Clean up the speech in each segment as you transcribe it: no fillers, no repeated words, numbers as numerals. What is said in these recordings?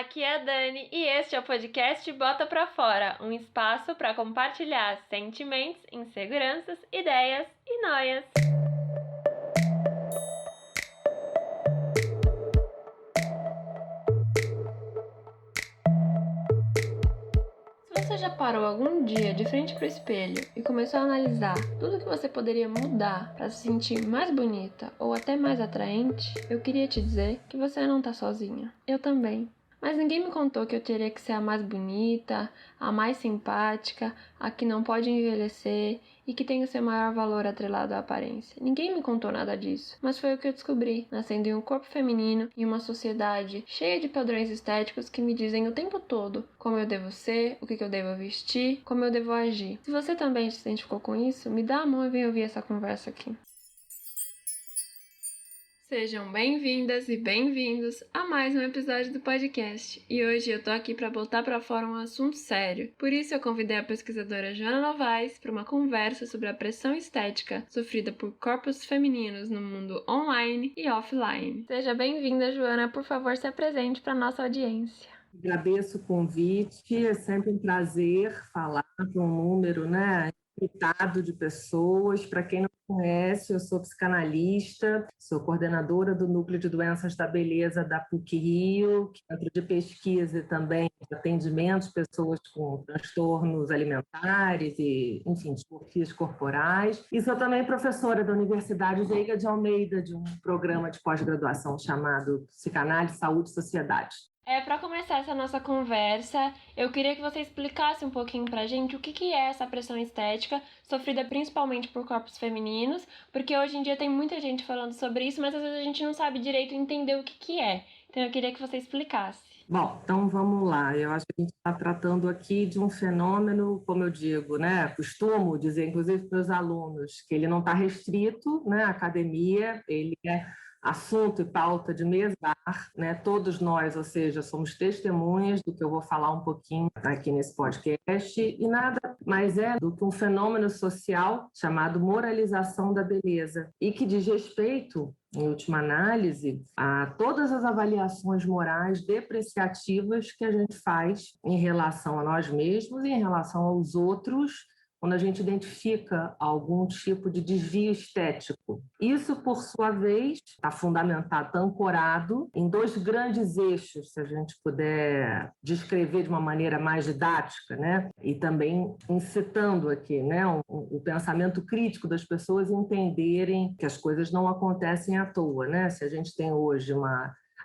aqui é a Dani e este é o podcast Bota Pra Fora, um espaço para compartilhar sentimentos, inseguranças, ideias e noias. Se você já parou algum dia de frente pro espelho e começou a analisar tudo que você poderia mudar para se sentir mais bonita ou até mais atraente, eu queria te dizer que você não tá sozinha. Eu também. Mas ninguém me contou que eu teria que ser a mais bonita, a mais simpática, a que não pode envelhecer e que tem o seu maior valor atrelado à aparência. Ninguém me contou nada disso, mas foi o que eu descobri, nascendo em um corpo feminino, em uma sociedade cheia de padrões estéticos que me dizem o tempo todo como eu devo ser, o que eu devo vestir, como eu devo agir. Se você também se identificou com isso, me dá a mão e vem ouvir essa conversa aqui. Sejam bem-vindas e bem-vindos a mais um episódio do podcast. E hoje eu tô aqui para botar para fora um assunto sério. Por isso eu convidei a pesquisadora Joana Novaes para uma conversa sobre a pressão estética sofrida por corpos femininos no mundo online e offline. Seja bem-vinda, Joana. Por favor, se apresente para nossa audiência. Agradeço o convite, é sempre um prazer falar para um número, limitado de pessoas. Para quem não conhece, eu sou psicanalista, sou coordenadora do Núcleo de Doenças da Beleza da PUC-Rio, centro de pesquisa e também de atendimento de pessoas com transtornos alimentares e, enfim, disforcias corporais. E sou também professora da Universidade Veiga de Almeida, de um programa de pós-graduação chamado Psicanálise, Saúde e Sociedade. Para começar essa nossa conversa, eu queria que você explicasse um pouquinho pra gente o que é essa pressão estética, sofrida principalmente por corpos femininos, porque hoje em dia tem muita gente falando sobre isso, mas às vezes a gente não sabe direito entender o que é. Então eu queria que você explicasse. Bom, então vamos lá. Eu acho que a gente está tratando aqui de um fenômeno, como eu digo, costumo dizer, inclusive para os alunos, que ele não está restrito, à academia, ele é assunto e pauta de mesa, todos nós, ou seja, somos testemunhas do que eu vou falar um pouquinho aqui nesse podcast, e nada mais é do que um fenômeno social chamado moralização da beleza, e que diz respeito, em última análise, a todas as avaliações morais depreciativas que a gente faz em relação a nós mesmos e em relação aos outros, quando a gente identifica algum tipo de desvio estético. Isso, por sua vez, está fundamentado, está ancorado em dois grandes eixos, se a gente puder descrever de uma maneira mais didática, e também incitando aqui o pensamento crítico das pessoas entenderem que as coisas não acontecem à toa. Se a gente tem hoje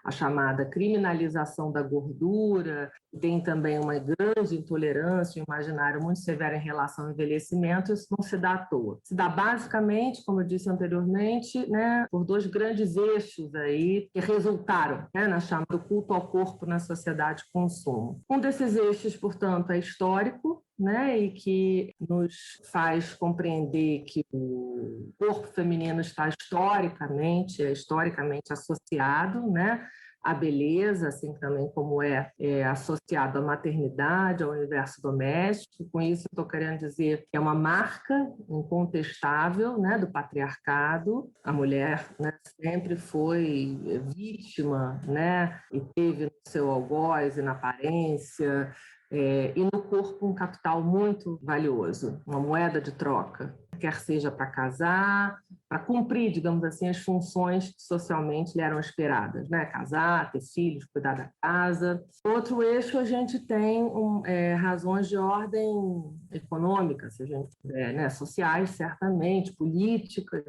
a chamada criminalização da gordura, tem também uma grande intolerância, um imaginário muito severo em relação ao envelhecimento, isso não se dá à toa. Se dá basicamente, como eu disse anteriormente, por dois grandes eixos aí que resultaram na chamada culto ao corpo na sociedade de consumo. Um desses eixos, portanto, é histórico, e que nos faz compreender que o corpo feminino está historicamente associado, à beleza, assim também como é associado à maternidade, ao universo doméstico. Com isso, estou querendo dizer que é uma marca incontestável, do patriarcado. A mulher sempre foi vítima, e teve no seu algoz e na aparência, e no corpo um capital muito valioso, uma moeda de troca, quer seja para casar, para cumprir, digamos assim, as funções que socialmente lhe eram esperadas, casar, ter filhos, cuidar da casa. Outro eixo, a gente tem razões de ordem econômica, se a gente puder, sociais, certamente, políticas,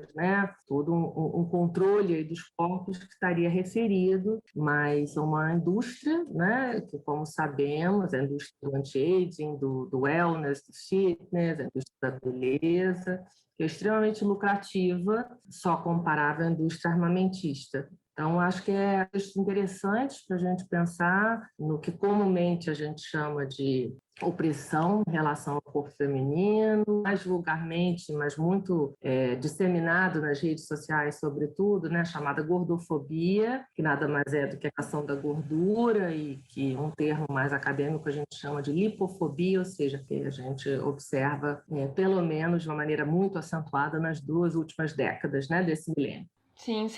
todo um controle aí dos corpos que estaria referido, mas uma indústria, que, como sabemos, é a indústria do anti-aging, do wellness, do fitness, a indústria da beleza, que é extremamente lucrativa, só comparável à indústria armamentista. Então, acho que é interessante para a gente pensar no que comumente a gente chama de opressão em relação ao corpo feminino, mais vulgarmente, mas muito disseminado nas redes sociais, sobretudo, chamada gordofobia, que nada mais é do que a questão da gordura e que um termo mais acadêmico a gente chama de lipofobia, ou seja, que a gente observa, pelo menos de uma maneira muito acentuada nas 2 últimas décadas desse milênio. Sim.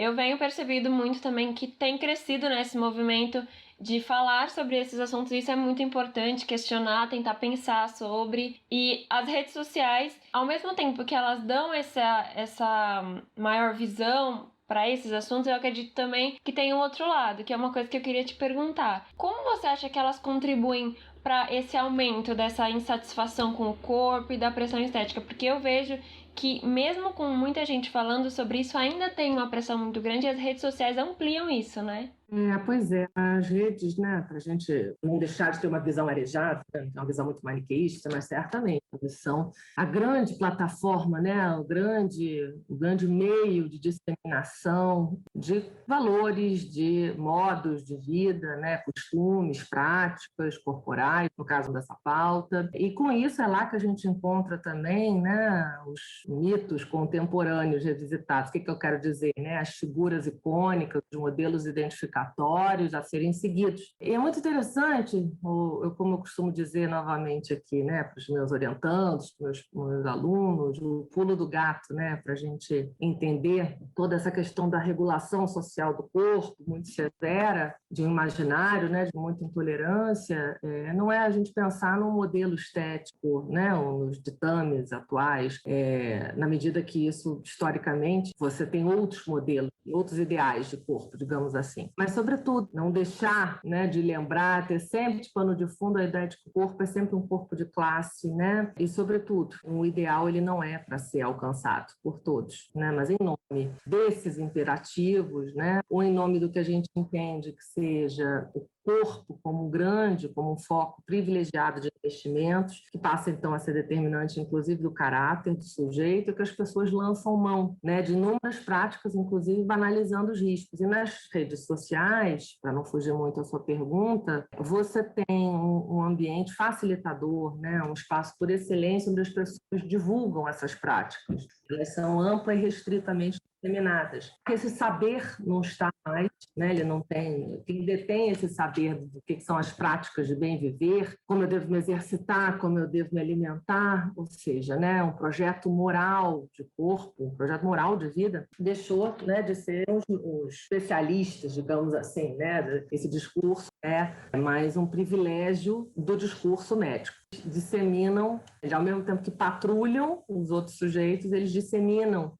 Eu venho percebido muito também que tem crescido nesse movimento de falar sobre esses assuntos. Isso é muito importante, questionar, tentar pensar sobre. E as redes sociais, ao mesmo tempo que elas dão essa maior visão para esses assuntos, eu acredito também que tem um outro lado, que é uma coisa que eu queria te perguntar. Como você acha que elas contribuem para esse aumento dessa insatisfação com o corpo e da pressão estética? Porque eu vejo que mesmo com muita gente falando sobre isso, ainda tem uma pressão muito grande e as redes sociais ampliam isso, né? Pois é, as redes, né, para a gente não deixar de ter uma visão arejada, né, uma visão muito maniqueísta, mas certamente eles são a grande plataforma, né, o grande meio de disseminação de valores, de modos de vida, né, costumes, práticas corporais, no caso dessa pauta. E com isso é lá que a gente encontra também, né, os mitos contemporâneos revisitados. O que eu quero dizer, né? As figuras icônicas, os modelos identificados a serem seguidos. E é muito interessante, como eu costumo dizer novamente aqui, né, para os meus orientandos, para os meus alunos, o pulo do gato, né, para a gente entender toda essa questão da regulação social do corpo, muito severa, de um imaginário, né, de muita intolerância. Não é a gente pensar num modelo estético, né, ou nos ditames atuais, na medida que isso, historicamente, você tem outros modelos, outros ideais de corpo, digamos assim. Mas, sobretudo, não deixar, né, de lembrar, ter sempre de pano de fundo a ideia de que o corpo é sempre um corpo de classe, né? E, sobretudo, o ideal ele não é para ser alcançado por todos, né? Mas em nome desses imperativos, né? Ou em nome do que a gente entende que seja o corpo como um foco privilegiado de investimentos, que passa então a ser determinante, inclusive, do caráter do sujeito, que as pessoas lançam mão, né, de inúmeras práticas, inclusive banalizando os riscos. E nas redes sociais, para não fugir muito à sua pergunta, você tem um ambiente facilitador, né, um espaço por excelência onde as pessoas divulgam essas práticas. Elas são ampla e restritamente disseminadas. Porque esse saber não está mais, né? Ele não tem, quem detém esse saber do que são as práticas de bem viver, como eu devo me exercitar, como eu devo me alimentar, ou seja, né, um projeto moral de corpo, um projeto moral de vida, deixou, né, de ser os especialistas, digamos assim, né? Esse discurso é mais um privilégio do discurso médico. Disseminam, ao mesmo tempo que patrulham os outros sujeitos, eles disseminam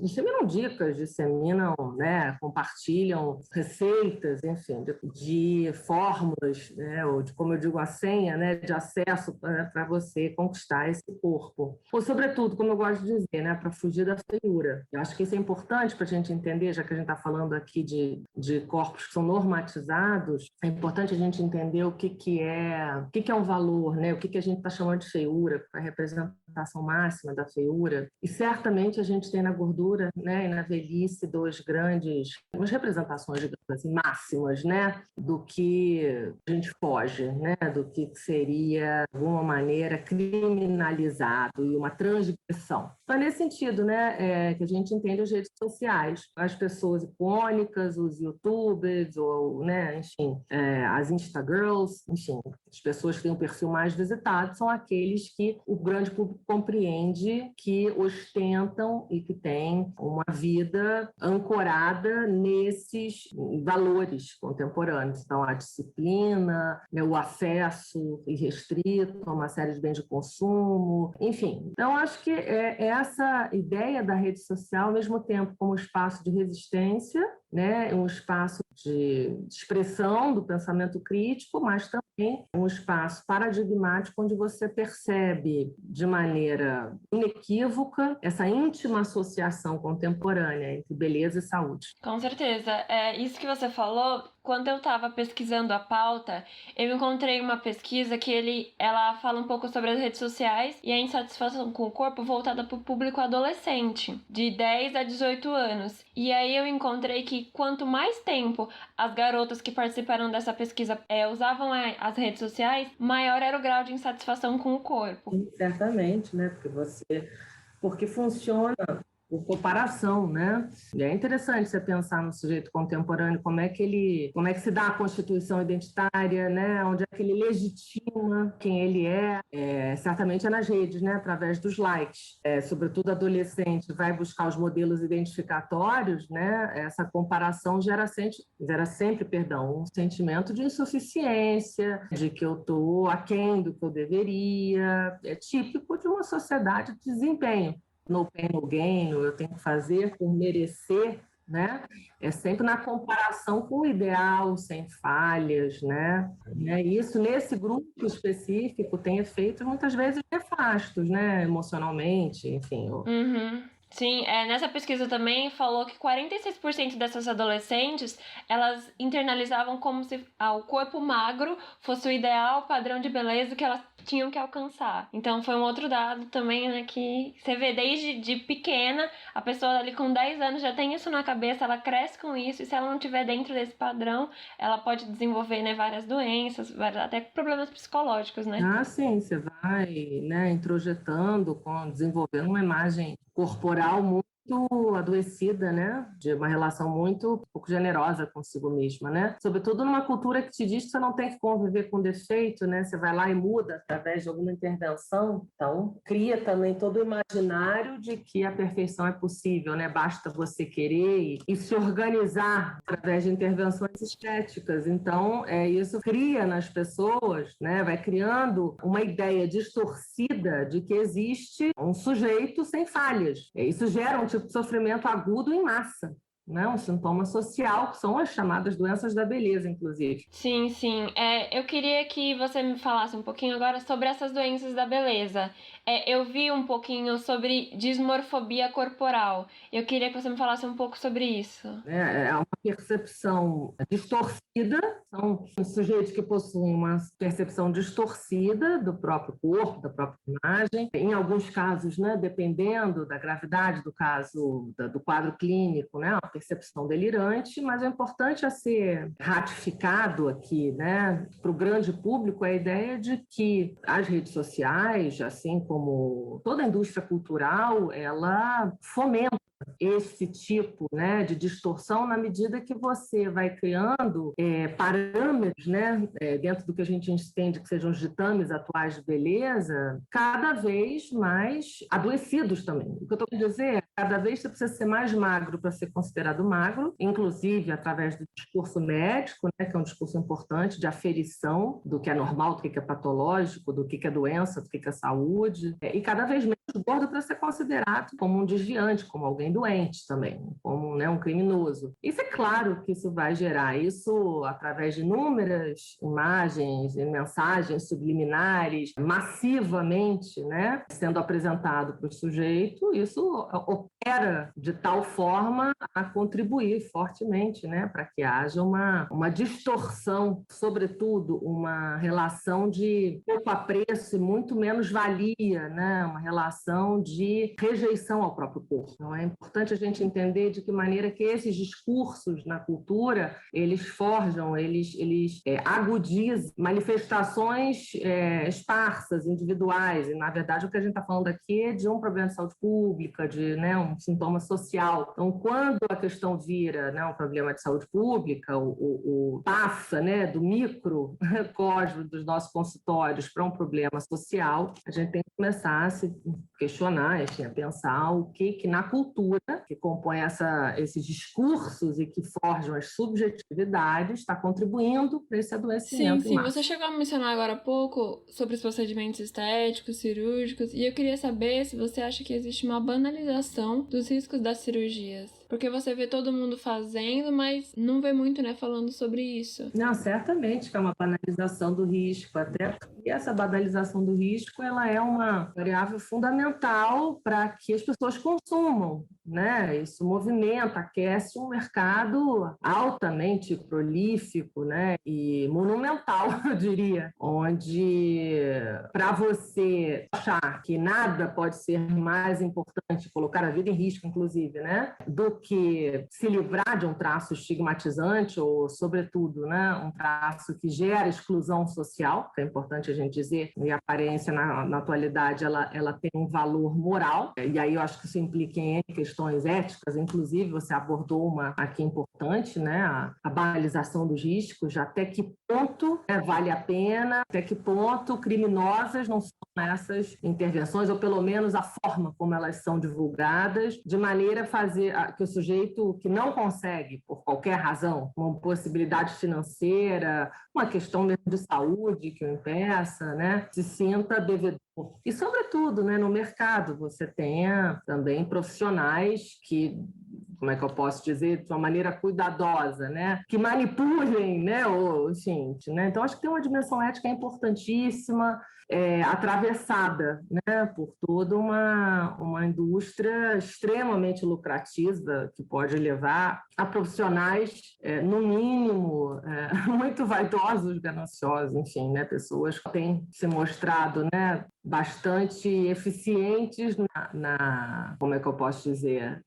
dicas, disseminam, né, compartilham receitas, enfim, de fórmulas, né, ou de, como eu digo, a senha, né, de acesso para você conquistar esse corpo. Ou, sobretudo, como eu gosto de dizer, né, para fugir da feiura. Eu acho que isso é importante para a gente entender, já que a gente está falando aqui de corpos que são normatizados, é importante a gente entender o que é um valor, né, o que a gente está chamando de feiura, a representação máxima da feiura. E certamente a gente tem na gordura, né, e na velhice umas representações, digamos assim, máximas, né, do que a gente foge, né, do que seria, de alguma maneira, criminalizado e uma transgressão. Então, nesse sentido, né, que a gente entende as redes sociais, as pessoas icônicas, os youtubers, ou, né, enfim, as Instagirls, enfim, as pessoas que têm um perfil mais visitado são aqueles que o grande público compreende que ostentam e que têm uma vida ancorada nesses valores contemporâneos. Então, a disciplina, né, o acesso irrestrito a uma série de bens de consumo, enfim. Então, acho que é essa ideia da rede social, ao mesmo tempo como espaço de resistência, né, um espaço de expressão do pensamento crítico, mas também um espaço paradigmático onde você percebe de maneira inequívoca essa íntima associação contemporânea entre beleza e saúde. Com certeza. Isso que você falou, quando eu estava pesquisando a pauta, eu encontrei uma pesquisa que ela fala um pouco sobre as redes sociais e a insatisfação com o corpo voltada para o público adolescente, de 10 a 18 anos. E aí eu encontrei que quanto mais tempo as garotas que participaram dessa pesquisa usavam as redes sociais, maior era o grau de insatisfação com o corpo. Certamente, né? Porque funciona por comparação, né? E é interessante você pensar no sujeito contemporâneo, como é que se dá a constituição identitária, né? Onde é que ele legitima quem ele é, certamente é nas redes, né? Através dos likes. Sobretudo adolescente vai buscar os modelos identificatórios, né? Essa comparação gera sempre, um sentimento de insuficiência, de que eu estou aquém do que eu deveria. É típico de uma sociedade de desempenho. No pain, no gain, eu tenho que fazer por merecer, né? É sempre na comparação com o ideal, sem falhas, né? Isso, nesse grupo específico, tem efeitos muitas vezes nefastos, né? Emocionalmente, enfim. Uhum. Sim, nessa pesquisa também falou que 46% dessas adolescentes, elas internalizavam como se o corpo magro fosse o ideal padrão de beleza que elas tinham que alcançar. Então foi um outro dado também, né, que você vê desde de pequena, a pessoa ali com 10 anos já tem isso na cabeça, ela cresce com isso, e se ela não estiver dentro desse padrão, ela pode desenvolver, né, várias doenças, até problemas psicológicos, né? Ah, sim, você vai, né, introjetando, desenvolvendo uma imagem corporal muito adoecida, né, de uma relação muito pouco generosa consigo mesma, né, sobretudo numa cultura que te diz que você não tem que conviver com defeito, né, você vai lá e muda através de alguma intervenção, então cria também todo o imaginário de que a perfeição é possível, né, basta você querer e se organizar através de intervenções estéticas, então isso cria nas pessoas, né, vai criando uma ideia distorcida de que existe um sujeito sem falhas. Isso gera um tipo de sofrimento agudo em massa, né? Um sintoma social, que são as chamadas doenças da beleza, inclusive. Sim, sim. Eu queria que você me falasse um pouquinho agora sobre essas doenças da beleza. Eu vi um pouquinho sobre dismorfobia corporal. Eu queria que você me falasse um pouco sobre isso. É uma percepção distorcida, são sujeitos que possuem uma percepção distorcida do próprio corpo, da própria imagem. Em alguns casos, né, dependendo da gravidade do caso, do quadro clínico, né, uma percepção delirante, mas o importante a ser ratificado aqui, né, para o grande público, é a ideia de que as redes sociais, assim como toda a indústria cultural, ela fomenta esse tipo, né, de distorção na medida que você vai criando parâmetros, né, dentro do que a gente entende que sejam os ditames atuais de beleza, cada vez mais adoecidos também. O que eu estou querendo dizer é que cada vez você precisa ser mais magro para ser considerado magro, inclusive através do discurso médico, né, que é um discurso importante de aferição do que é normal, do que é patológico, do que é doença, do que é saúde, e cada vez menos gordo para ser considerado como um desviante, como alguém doente também, como, né, um criminoso. Isso é claro que isso vai gerar isso através de inúmeras imagens e mensagens subliminares, massivamente, né, sendo apresentado para o sujeito. Isso opera de tal forma a contribuir fortemente, né, para que haja uma distorção, sobretudo uma relação de pouco apreço e muito menos valia, né, uma relação de rejeição ao próprio corpo. Então, é importante a gente entender de que maneira que esses discursos na cultura, eles forjam, eles agudizam manifestações esparsas, individuais, e, na verdade, o que a gente está falando aqui é de um problema de saúde pública, de, né, um sintoma social. Então, quando a questão vira, né, um problema de saúde pública, passa, né, do microcosmo dos nossos consultórios para um problema social, a gente tem que começar a se questionar, enfim, a pensar o que na cultura, que compõe esses discursos e que forjam as subjetividades, está contribuindo para esse adoecimento em massa. Você chegou a mencionar agora há pouco sobre os procedimentos estéticos, cirúrgicos, e eu queria saber se você acha que existe uma banalização dos riscos das cirurgias. Porque você vê todo mundo fazendo, mas não vê muito, né, falando sobre isso. Não, certamente que é uma banalização do risco, até porque essa banalização do risco, ela é uma variável fundamental para que as pessoas consumam, né? Isso movimenta, aquece um mercado altamente prolífico, né, e monumental, eu diria, onde para você achar que nada pode ser mais importante, colocar a vida em risco, inclusive, né, do que se livrar de um traço estigmatizante ou, sobretudo, né, um traço que gera exclusão social, que é importante a gente dizer, e a aparência na atualidade ela tem um valor moral, e aí eu acho que isso implica em questões questões éticas, inclusive você abordou uma aqui importante, né? A banalização dos riscos, até que ponto, né, vale a pena, até que ponto criminosas não são essas intervenções, ou pelo menos a forma como elas são divulgadas, de maneira a fazer que o sujeito que não consegue, por qualquer razão, uma possibilidade financeira, uma questão mesmo de saúde que o impeça, né, se sinta devedor. E, sobretudo, né, no mercado, você tenha também profissionais que, como é que eu posso dizer, de uma maneira cuidadosa, né, que manipulem, né, enfim, né? Então, acho que tem uma dimensão ética importantíssima, atravessada, né, por toda uma indústria extremamente lucrativa que pode levar a profissionais, no mínimo, muito vaidosos, gananciosos, enfim, né, pessoas que têm se mostrado, né, bastante eficientes como é que eu posso dizer,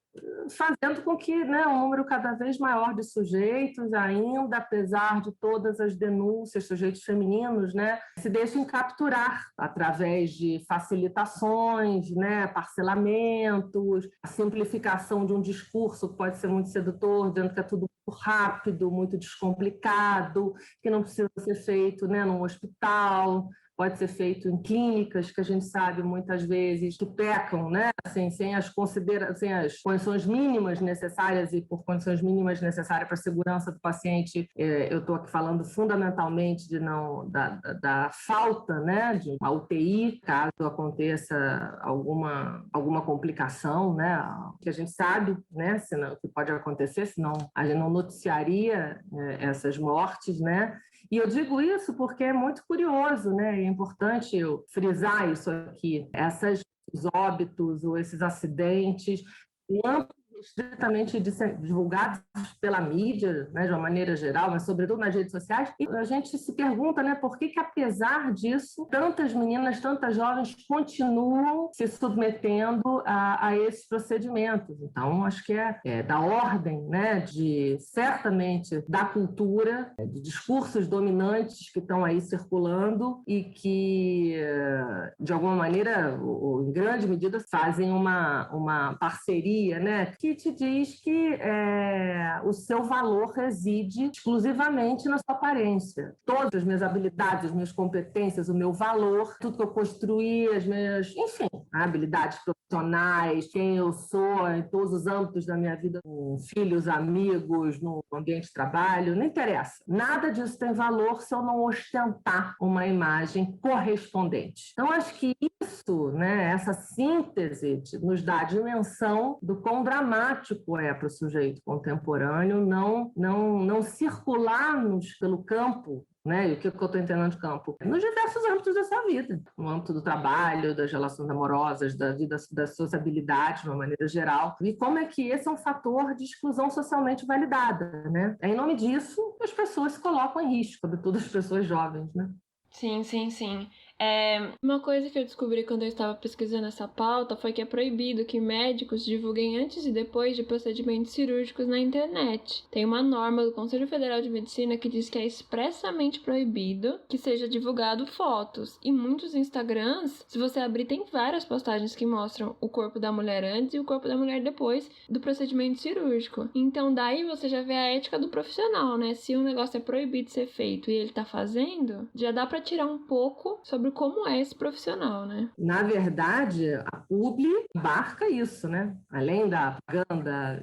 fazendo com que, né, um número cada vez maior de sujeitos, ainda apesar de todas as denúncias, sujeitos femininos, né, se deixem capturar através de facilitações, né, parcelamentos, a simplificação de um discurso que pode ser muito sedutor, dizendo que é tudo muito rápido, muito descomplicado, que não precisa ser feito, né, num hospital, pode ser feito em clínicas, que a gente sabe muitas vezes que pecam, né? Assim, sem as condições mínimas necessárias, e por condições mínimas necessárias para a segurança do paciente, eu estou aqui falando fundamentalmente da falta, né, de uma UTI, caso aconteça alguma complicação, né, que a gente sabe, né, senão, que pode acontecer, senão a gente não noticiaria, essas mortes, né? E eu digo isso porque é muito curioso, né? É importante eu frisar isso aqui. Esses óbitos ou esses acidentes, estritamente divulgados pela mídia, né, de uma maneira geral, mas sobretudo nas redes sociais, e a gente se pergunta, né, por que apesar disso, tantas meninas, tantas jovens continuam se submetendo a esses procedimentos. Então, acho que é da ordem, né, certamente, da cultura, de discursos dominantes que estão aí circulando e que, de alguma maneira, ou em grande medida, fazem uma parceria, né, que te diz que o seu valor reside exclusivamente na sua aparência. Todas as minhas habilidades, as minhas competências, o meu valor, tudo que eu construí, enfim, habilidades profissionais, quem eu sou em todos os âmbitos da minha vida, com filhos, amigos, no ambiente de trabalho, não interessa. Nada disso tem valor se eu não ostentar uma imagem correspondente. Então, acho que isso, né, essa síntese nos dá a dimensão do quão dramático é para o sujeito contemporâneo não circular pelo campo, né? E o que eu estou entendendo de campo? Nos diversos âmbitos da sua vida, no âmbito do trabalho, das relações amorosas, da vida, da sociabilidade, de uma maneira geral. E como é que esse é um fator de exclusão socialmente validada, né? É em nome disso que as pessoas se colocam em risco, sobretudo as pessoas jovens, né? Sim, sim, sim. Uma coisa que eu descobri quando eu estava pesquisando essa pauta foi que é proibido que médicos divulguem antes e depois de procedimentos cirúrgicos na internet. Tem uma norma do Conselho Federal de Medicina que diz que é expressamente proibido que seja divulgado fotos. E muitos Instagrams, se você abrir, tem várias postagens que mostram o corpo da mulher antes e o corpo da mulher depois do procedimento cirúrgico. Então daí você já vê a ética do profissional, né? Se um negócio é proibido de ser feito e ele tá fazendo, já dá pra tirar um pouco sobre como é esse profissional, né? Na verdade, a Publi abarca isso, né? Além da propaganda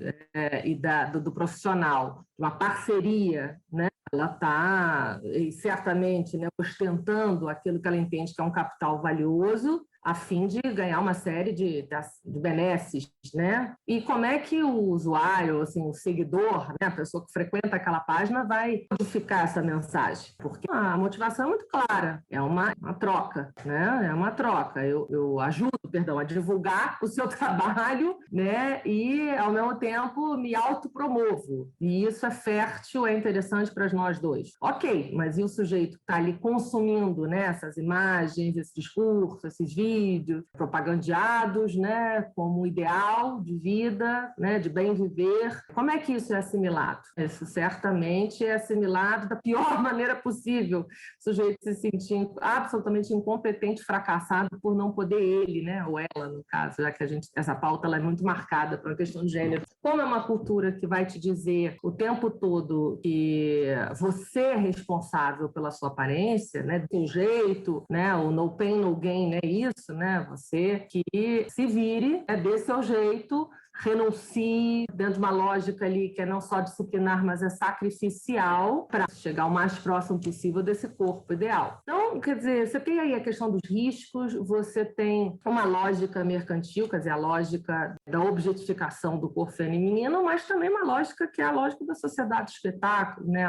e do profissional, uma parceria, né? Ela está, certamente, né, ostentando aquilo que ela entende que é um capital valioso, a fim de ganhar uma série de benesses, né? E como é que o usuário, assim, o seguidor, né, a pessoa que frequenta aquela página, vai modificar essa mensagem? Porque a motivação é muito clara, é uma troca, né? É uma troca. Eu ajudo, a divulgar o seu trabalho, né? E, ao mesmo tempo, me autopromovo. E isso é fértil, é interessante para nós dois. Ok, mas e o sujeito que está ali consumindo, né, essas imagens, esse discurso, esses vídeos, vídeos propagandeados, né, como ideal de vida, né, de bem viver. Como é que isso é assimilado? Isso certamente é assimilado da pior maneira possível. O sujeito se sentir absolutamente incompetente, fracassado por não poder ele, né, ou ela, no caso, já que essa pauta ela é muito marcada por uma questão de gênero. Como é uma cultura que vai te dizer o tempo todo que você é responsável pela sua aparência, né, do seu jeito, né, o no pain, no gain, é isso, né, você que se vire, dê seu jeito, renuncie dentro de uma lógica ali que é não só disciplinar, mas é sacrificial para chegar o mais próximo possível desse corpo ideal. Então, quer dizer, você tem aí a questão dos riscos, você tem uma lógica mercantil, quer dizer, a lógica da objetificação do corpo feminino, mas também uma lógica que é a lógica da sociedade do espetáculo, né? É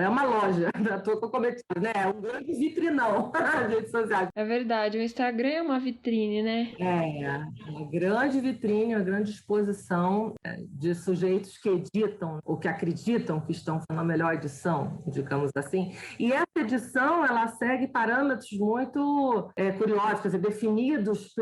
uma loja, da tua cometida, né? É um grande vitrinão nas redes sociais. É verdade, o Instagram é uma vitrine, né? É, uma grande vitrine, uma grande exposição de sujeitos que editam ou que acreditam que estão fazendo a melhor edição, digamos assim. E essa edição, ela segue parâmetros muito curiosos, quer dizer, definidos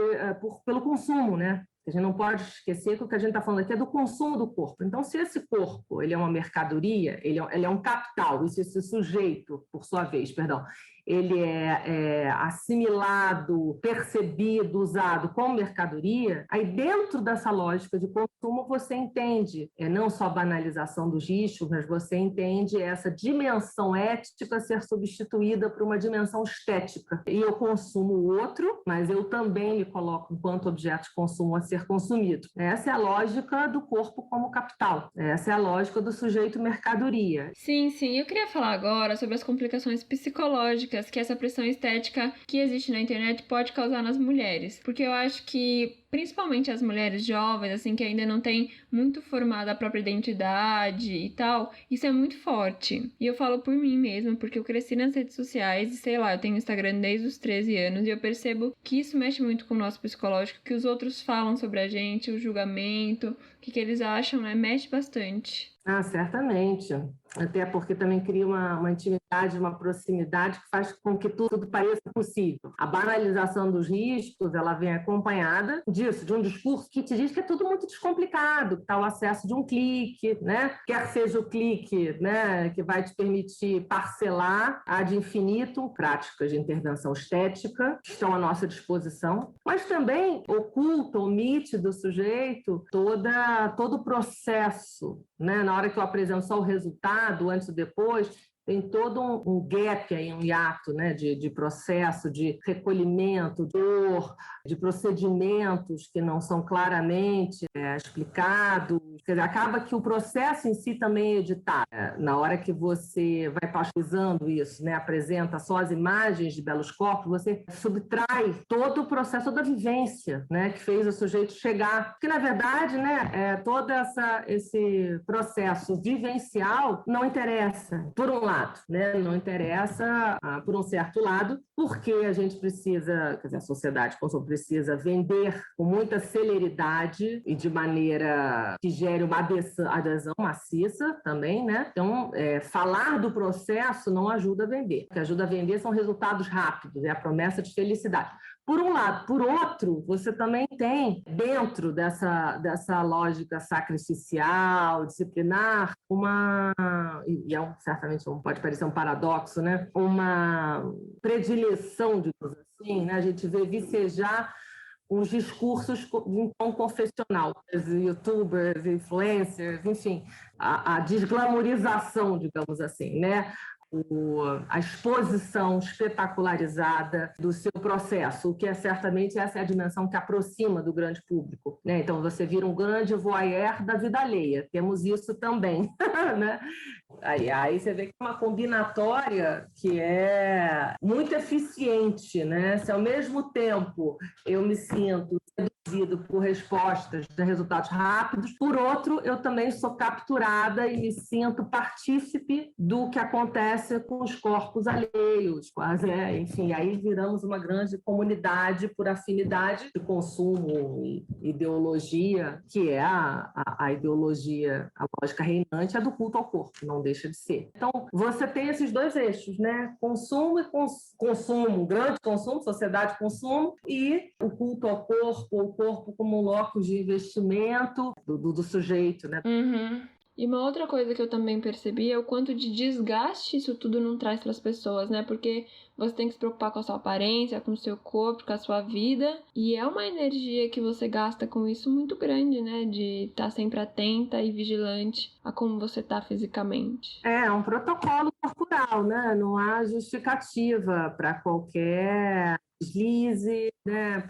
pelo consumo, né? A gente não pode esquecer que o que a gente está falando aqui é do consumo do corpo. Então, se esse corpo ele é uma mercadoria, ele é um capital, e se esse sujeito, por sua vez, perdão, ele é assimilado, percebido, usado como mercadoria, aí dentro dessa lógica de consumo você entende não só a banalização dos riscos, mas você entende essa dimensão ética ser substituída por uma dimensão estética. E eu consumo o outro, mas eu também me coloco enquanto objeto de consumo a ser consumido. Essa é a lógica do corpo como capital. Essa é a lógica do sujeito mercadoria. Sim, sim. Eu queria falar agora sobre as complicações psicológicas que essa pressão estética que existe na internet pode causar nas mulheres. Porque eu acho que, principalmente as mulheres jovens, assim, que ainda não têm muito formada a própria identidade e tal, isso é muito forte. E eu falo por mim mesma, porque eu cresci nas redes sociais e, sei lá, eu tenho Instagram desde os 13 anos e eu percebo que isso mexe muito com o nosso psicológico, que os outros falam sobre a gente, o julgamento, o que eles acham, né? Mexe bastante. Ah, certamente. Até porque também cria uma intimidade, uma proximidade que faz com que tudo pareça possível. A banalização dos riscos, ela vem acompanhada disso, de um discurso que te diz que é tudo muito descomplicado, que está o acesso de um clique, né? Quer seja o clique, né, que vai te permitir parcelar ad infinitum práticas de intervenção estética que estão à nossa disposição, mas também oculta, omite do sujeito todo o processo, né? Na hora que eu apresento só o resultado, antes e depois, tem todo um gap aí, um hiato, né, de processo, de recolhimento, dor, de procedimentos que não são claramente explicados. Quer dizer, acaba que o processo em si também é editado. Na hora que você vai pastelizando isso, né, apresenta só as imagens de belos corpos, você subtrai todo o processo, toda a vivência, né, que fez o sujeito chegar. Porque, na verdade, né, todo esse processo vivencial não interessa, por um lado. Né? Não interessa por um certo lado, porque a gente precisa, quer dizer, a sociedade precisa vender com muita celeridade e de maneira que gere uma adesão maciça também, né? Então, falar do processo não ajuda a vender. O que ajuda a vender são resultados rápidos, é a promessa de felicidade. Por um lado. Por outro, você também tem, dentro dessa lógica sacrificial, disciplinar, certamente pode parecer um paradoxo, né? Uma predileção, digamos assim, né? A gente vê vicejar uns discursos em tom confessional, youtubers, influencers, enfim, a desglamorização, digamos assim, né? A exposição espetacularizada do seu processo, o que certamente essa é a dimensão que aproxima do grande público, né? Então você vira um grande voyeur da vida alheia, temos isso também, né? Aí você vê que é uma combinatória que é muito eficiente, né? Se ao mesmo tempo eu me sinto seduzido por respostas de resultados rápidos, por outro, eu também sou capturada e me sinto partícipe do que acontece com os corpos alheios, quase, enfim, aí viramos uma grande comunidade por afinidade de consumo e ideologia, que é a ideologia, a lógica reinante é do culto ao corpo, não não deixa de ser. Então, você tem esses dois eixos, né? Consumo e consumo, grande consumo, sociedade consumo, e o culto ao corpo, o corpo como um locus de investimento do sujeito, né? Uhum. E uma outra coisa que eu também percebi é o quanto de desgaste isso tudo não traz para as pessoas, né? Porque você tem que se preocupar com a sua aparência, com o seu corpo, com a sua vida. E é uma energia que você gasta com isso muito grande, né? De estar sempre atenta e vigilante a como você está fisicamente. É um protocolo corporal, né? Não há justificativa para qualquer deslize, né?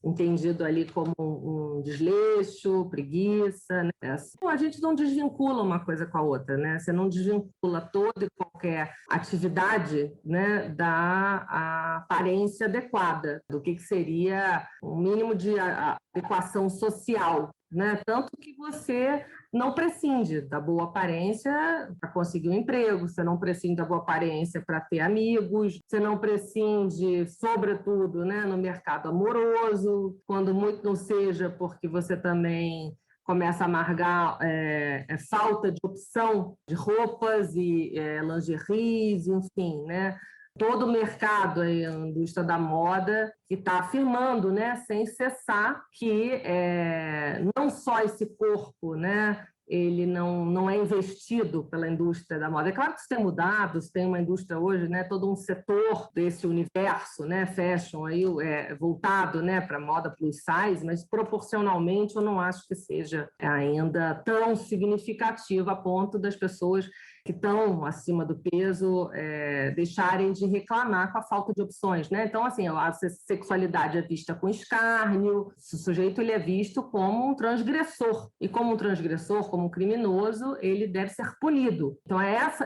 Entendido ali como um desleixo, preguiça, né? A gente não desvincula uma coisa com a outra, né? Você não desvincula toda e qualquer atividade, né, da aparência adequada, do que seria um mínimo de adequação social, né? Tanto que você não prescinde da boa aparência para conseguir um emprego, você não prescinde da boa aparência para ter amigos, você não prescinde, sobretudo, né, no mercado amoroso, quando muito não seja porque você também começa a amargar falta de opção de roupas e lingeries, enfim, né? Todo o mercado, a indústria da moda, que está afirmando, né, sem cessar, que não só esse corpo, né, ele não é investido pela indústria da moda. É claro que isso tem mudado, tem uma indústria hoje, né, todo um setor desse universo, né, fashion, aí, voltado, né, para a moda plus size, mas proporcionalmente eu não acho que seja ainda tão significativo a ponto das pessoas que estão acima do peso deixarem de reclamar com a falta de opções, né? Então, assim, a sexualidade é vista com escárnio, o sujeito ele é visto como um transgressor, e como um transgressor, como um criminoso, ele deve ser punido. Então,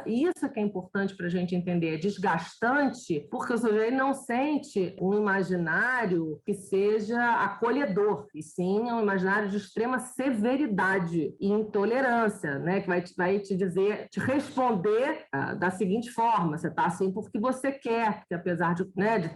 isso que é importante para a gente entender, é desgastante, porque o sujeito não sente um imaginário que seja acolhedor, e sim um imaginário de extrema severidade e intolerância, né? Que vai te dizer, te responder da seguinte forma: você está assim porque você quer, porque apesar de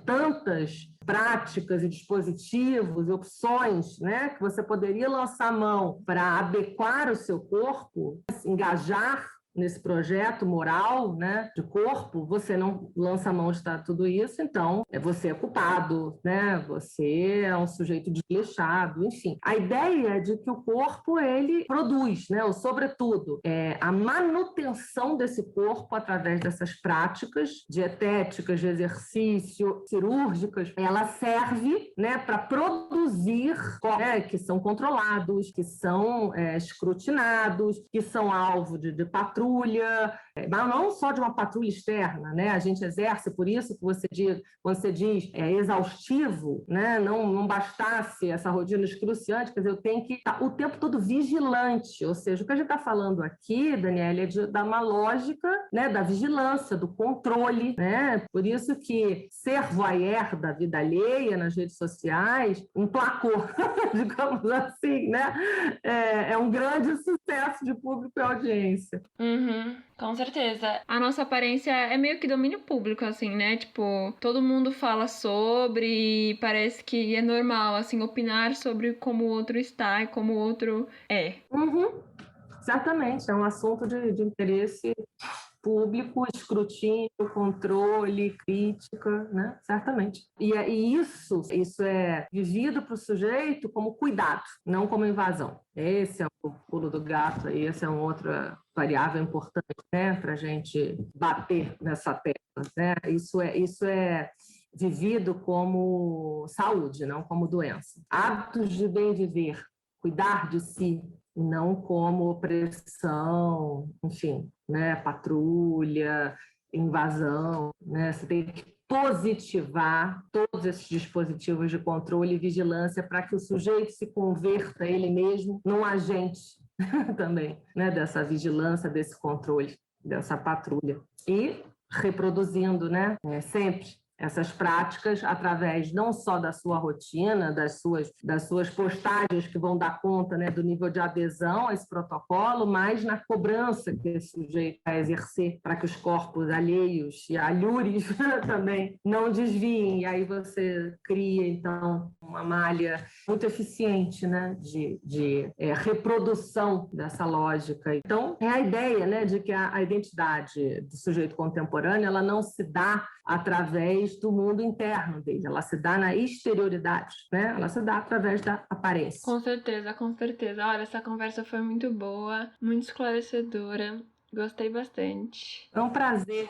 tantas práticas e dispositivos e opções, né, que você poderia lançar mão para adequar o seu corpo, engajar nesse projeto moral, né, de corpo, você não lança a mão de tudo isso, então você é culpado, né? Você é um sujeito desleixado, enfim. A ideia é de que o corpo ele produz, né, ou sobretudo a manutenção desse corpo através dessas práticas dietéticas, de exercício, cirúrgicas, ela serve, né, para produzir, né, que são controlados, que são escrutinados, que são alvo de patrulha, mas não só de uma patrulha externa, né? A gente exerce, por isso que quando você diz exaustivo, né? Não bastasse essa rotina excruciante, quer dizer, eu tenho que estar o tempo todo vigilante, ou seja, o que a gente está falando aqui, Daniela, é da uma lógica, né, da vigilância, do controle, né? Por isso que ser voyeur da vida alheia nas redes sociais emplacou, digamos assim, né? É um grande sucesso de público e audiência. Uhum, com certeza. A nossa aparência é meio que domínio público, assim, né? Tipo, todo mundo fala sobre e parece que é normal, assim, opinar sobre como o outro está e como o outro é. Uhum. Exatamente, é um assunto de interesse público, escrutínio, controle, crítica, né? Certamente. E isso é vivido para o sujeito como cuidado, não como invasão. Esse é o pulo do gato, e essa é uma outra variável importante, né, para a gente bater nessa tecla, né? Isso é vivido como saúde, não como doença. Hábitos de bem viver, cuidar de si, não como opressão, enfim, né, patrulha, invasão, né? Você tem que positivar todos esses dispositivos de controle e vigilância para que o sujeito se converta ele mesmo num agente também, né, dessa vigilância, desse controle, dessa patrulha. E reproduzindo, né, sempre essas práticas através não só da sua rotina, das suas postagens que vão dar conta, né, do nível de adesão a esse protocolo, mas na cobrança que esse sujeito vai exercer para que os corpos alheios e alhures também não desviem. E aí você cria, então, uma malha muito eficiente, né, de reprodução dessa lógica. Então, é a ideia, né, de que a identidade do sujeito contemporâneo ela não se dá através do mundo interno dele, ela se dá na exterioridade, né? Ela se dá através da aparência. Com certeza, com certeza. Olha, essa conversa foi muito boa, muito esclarecedora. Gostei bastante. É um prazer,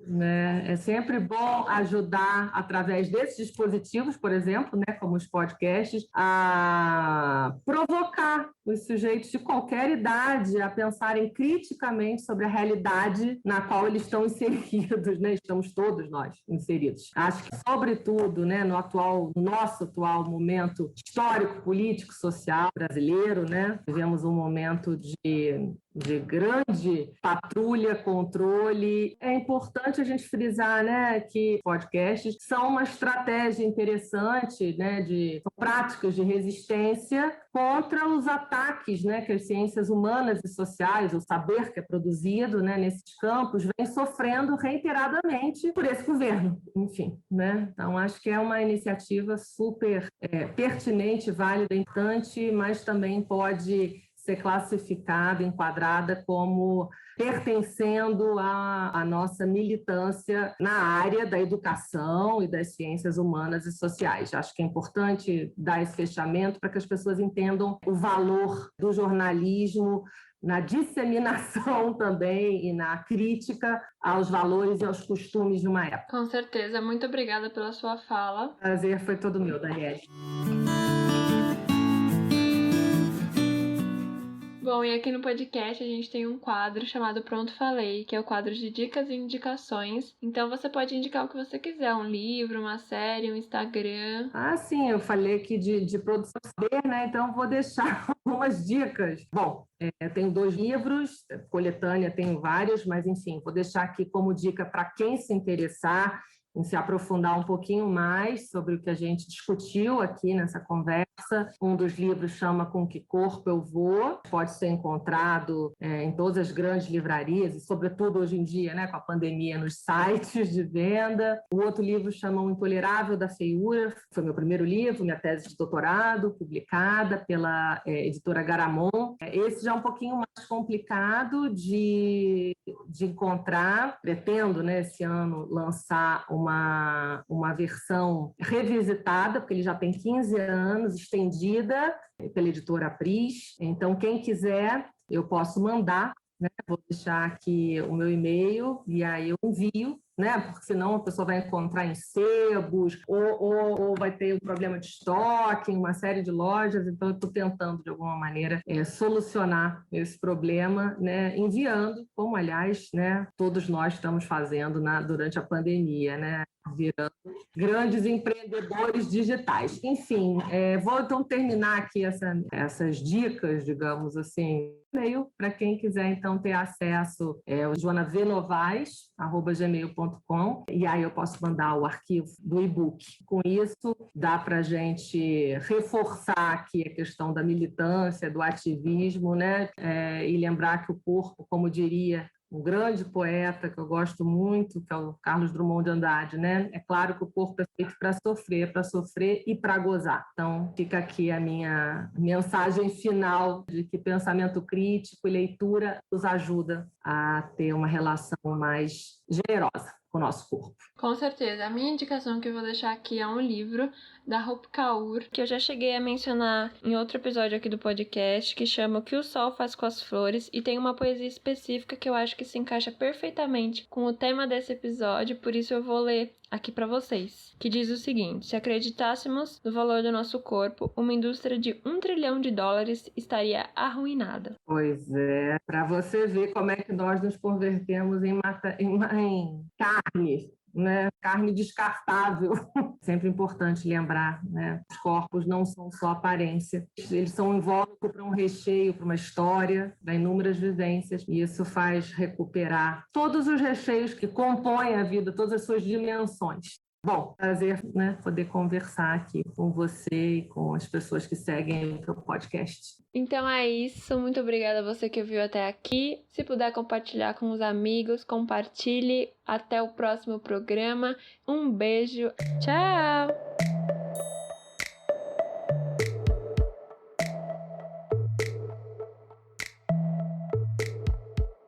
né? É sempre bom ajudar através desses dispositivos, por exemplo, né, como os podcasts, a provocar os sujeitos de qualquer idade a pensarem criticamente sobre a realidade na qual eles estão inseridos, né? Estamos todos nós inseridos. Acho que, sobretudo, né, no nosso atual momento histórico, político, social brasileiro, né? Vivemos um momento de grande patrulha, controle. É importante a gente frisar, né, que podcasts são uma estratégia interessante, né, são práticas de resistência contra os ataques, né, que as ciências humanas e sociais, o saber que é produzido, né, nesses campos, vem sofrendo reiteradamente por esse governo. Enfim, né? Então, acho que é uma iniciativa super pertinente, válida, importante, mas também pode ser classificada, enquadrada como pertencendo à nossa militância na área da educação e das ciências humanas e sociais. Acho que é importante dar esse fechamento para que as pessoas entendam o valor do jornalismo na disseminação também e na crítica aos valores e aos costumes de uma época. Com certeza. Muito obrigada pela sua fala. O prazer foi todo meu, Daniele. Bom, e aqui no podcast a gente tem um quadro chamado Pronto Falei, que é o quadro de dicas e indicações. Então você pode indicar o que você quiser, um livro, uma série, um Instagram. Ah, sim, eu falei aqui de produção de saber, né? Então vou deixar algumas dicas. Bom, tenho 2 livros, coletânea tenho vários, mas enfim, vou deixar aqui como dica para quem se interessar em se aprofundar um pouquinho mais sobre o que a gente discutiu aqui nessa conversa. Um dos livros chama Com Que Corpo Eu Vou, pode ser encontrado em todas as grandes livrarias e, sobretudo, hoje em dia, né, com a pandemia, nos sites de venda. O outro livro chama O Intolerável da Feiura, foi meu primeiro livro, minha tese de doutorado, publicada pela editora Garamond. Esse já é um pouquinho mais complicado de encontrar. Pretendo, né, esse ano, lançar uma versão revisitada, porque ele já tem 15 anos, estendida pela editora Pris. Então, quem quiser, eu posso mandar, né? Vou deixar aqui o meu e-mail e aí eu envio, né? Porque senão a pessoa vai encontrar em sebos ou vai ter um problema de estoque em uma série de lojas. Então, eu estou tentando, de alguma maneira, solucionar esse problema, né? Enviando, como, aliás, né, todos nós estamos fazendo durante a pandemia, né? Virando grandes empreendedores digitais. Enfim, vou então terminar aqui essas dicas, digamos assim, e-mail para quem quiser então ter acesso o joanavenovaes@gmail.com, e aí eu posso mandar o arquivo do e-book. Com isso, dá para a gente reforçar aqui a questão da militância, do ativismo, né? E lembrar que o corpo, como diria um grande poeta que eu gosto muito, que é o Carlos Drummond de Andrade, né? É claro que o corpo é feito para sofrer e para gozar. Então, fica aqui a minha mensagem final de que pensamento crítico e leitura nos ajuda a ter uma relação mais generosa com o nosso corpo. Com certeza. A minha indicação que eu vou deixar aqui é um livro da Rupi Kaur, que eu já cheguei a mencionar em outro episódio aqui do podcast, que chama O que o Sol Faz com as Flores, e tem uma poesia específica que eu acho que se encaixa perfeitamente com o tema desse episódio, por isso eu vou ler aqui para vocês, que diz o seguinte: se acreditássemos no valor do nosso corpo, uma indústria de $1 trilhão estaria arruinada. Pois é, para você ver como é que nós nos convertemos em carne, né? Carne descartável. Sempre importante lembrar, né? Os corpos não são só aparência, eles são um invólucro para um recheio, para uma história, para inúmeras vivências, e isso faz recuperar todos os recheios que compõem a vida, todas as suas dimensões. Bom, prazer, né, poder conversar aqui com você e com as pessoas que seguem o seu podcast. Então é isso, muito obrigada a você que ouviu até aqui. Se puder compartilhar com os amigos, compartilhe. Até o próximo programa. Um beijo, tchau!